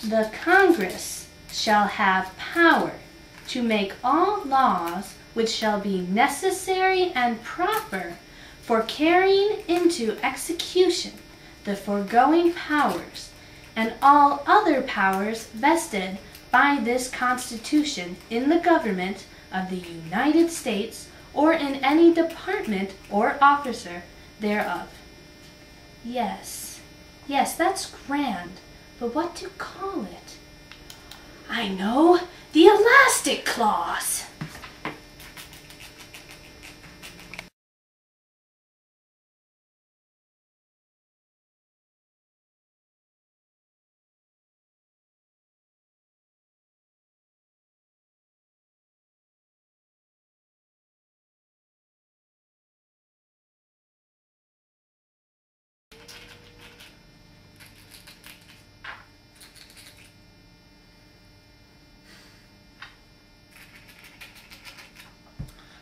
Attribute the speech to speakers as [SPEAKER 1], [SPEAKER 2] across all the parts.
[SPEAKER 1] The Congress shall have power to make all laws which shall be necessary and proper for carrying into execution the foregoing powers, and all other powers vested by this Constitution in the government of the United States or in any department or officer thereof. Yes, that's grand, but what to call it? I know, the elastic clause.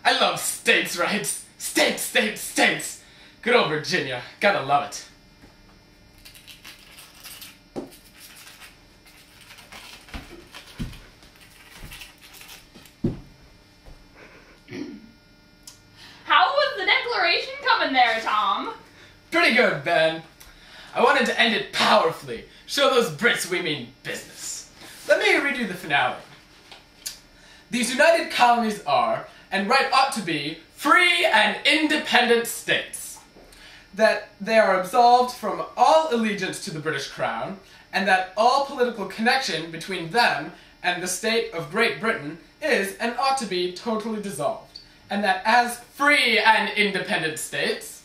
[SPEAKER 2] I love states' rights. States, states, states. Good old Virginia. Gotta love it.
[SPEAKER 3] How was the Declaration coming there, Tom?
[SPEAKER 2] Pretty good, Ben. I wanted to end it powerfully. Show those Brits we mean business. Let me read you the finale. These united colonies are, and right ought to be, free and independent states. That they are absolved from all allegiance to the British Crown, and that all political connection between them and the state of Great Britain is and ought to be totally dissolved, and that as free and independent states,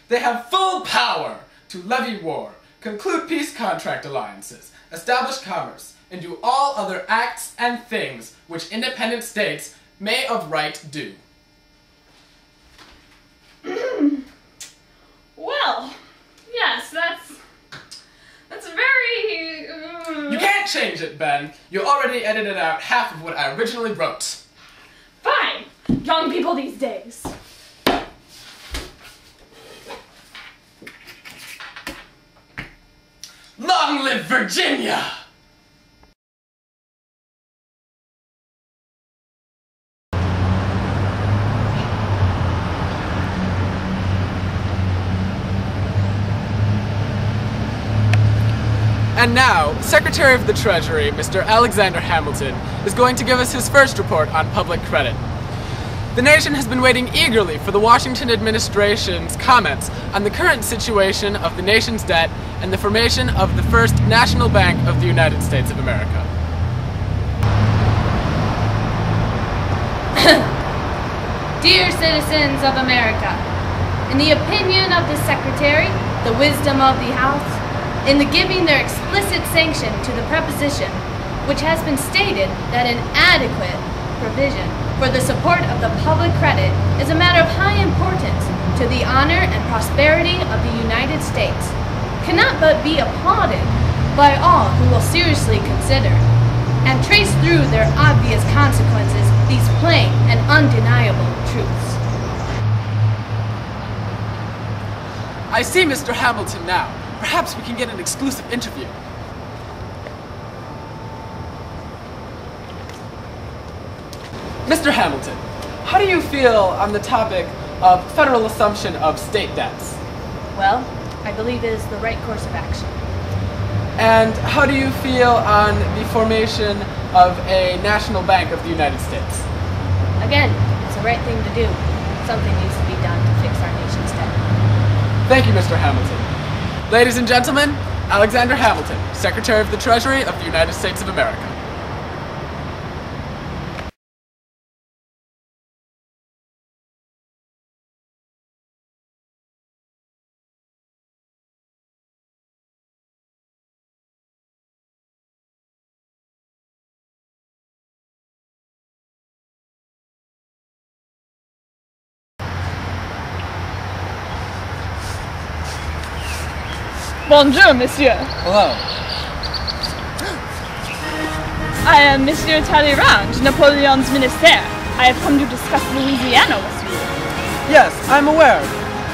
[SPEAKER 2] they have full power to levy war, conclude peace contract alliances, establish commerce, and do all other acts and things which independent states may of right do.
[SPEAKER 3] Well, yes, that's very...
[SPEAKER 2] You can't change it, Ben. You already edited out half of what I originally wrote.
[SPEAKER 3] Fine! Young people these days.
[SPEAKER 2] Long live Virginia! And now, Secretary of the Treasury, Mr. Alexander Hamilton, is going to give us his first report on public credit. The nation has been waiting eagerly for the Washington administration's comments on the current situation of the nation's debt and the formation of the First National Bank of the United States of America.
[SPEAKER 1] Dear citizens of America, in the opinion of the Secretary, the wisdom of the House, in the giving their explicit sanction to the proposition, which has been stated that an adequate provision for the support of the public credit is a matter of high importance to the honor and prosperity of the United States, cannot but be applauded by all who will seriously consider and trace through their obvious consequences these plain and undeniable truths.
[SPEAKER 2] I see Mr. Hamilton now. Perhaps we can get an exclusive interview. Mr. Hamilton, how do you feel on the topic of federal assumption of state debts?
[SPEAKER 1] Well, I believe it is the right course of action.
[SPEAKER 2] And how do you feel on the formation of a national bank of the United States?
[SPEAKER 1] Again, it's the right thing to do. Something needs to be done to fix our nation's debt.
[SPEAKER 2] Thank you, Mr. Hamilton. Ladies and gentlemen, Alexander Hamilton, Secretary of the Treasury of the United States of America.
[SPEAKER 4] Bonjour, monsieur.
[SPEAKER 2] Hello.
[SPEAKER 4] I am Monsieur Talleyrand, Napoleon's minister. I have come to discuss Louisiana with you.
[SPEAKER 2] Yes, I'm aware.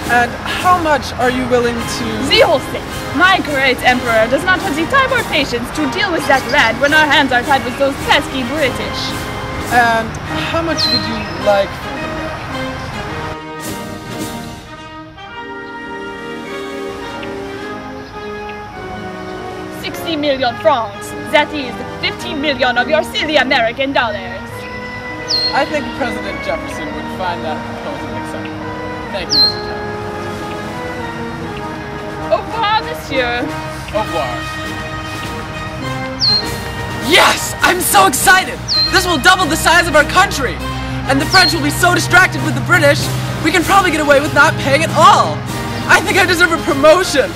[SPEAKER 5] And how much are you willing to...
[SPEAKER 4] The whole thing. My great emperor does not have the time or patience to deal with that lad when our hands are tied with those pesky British.
[SPEAKER 5] And how much would you like for him?
[SPEAKER 4] 60 million francs. That is 15 million of your silly American dollars.
[SPEAKER 5] I think President Jefferson would find that proposal acceptable. Thank you, Mr. Taylor.
[SPEAKER 4] Au revoir, monsieur.
[SPEAKER 5] Au revoir. Yes! I'm so excited! This will double the size of our country! And the French will be so distracted with the British, we can probably get away with not paying at all! I think I deserve a promotion!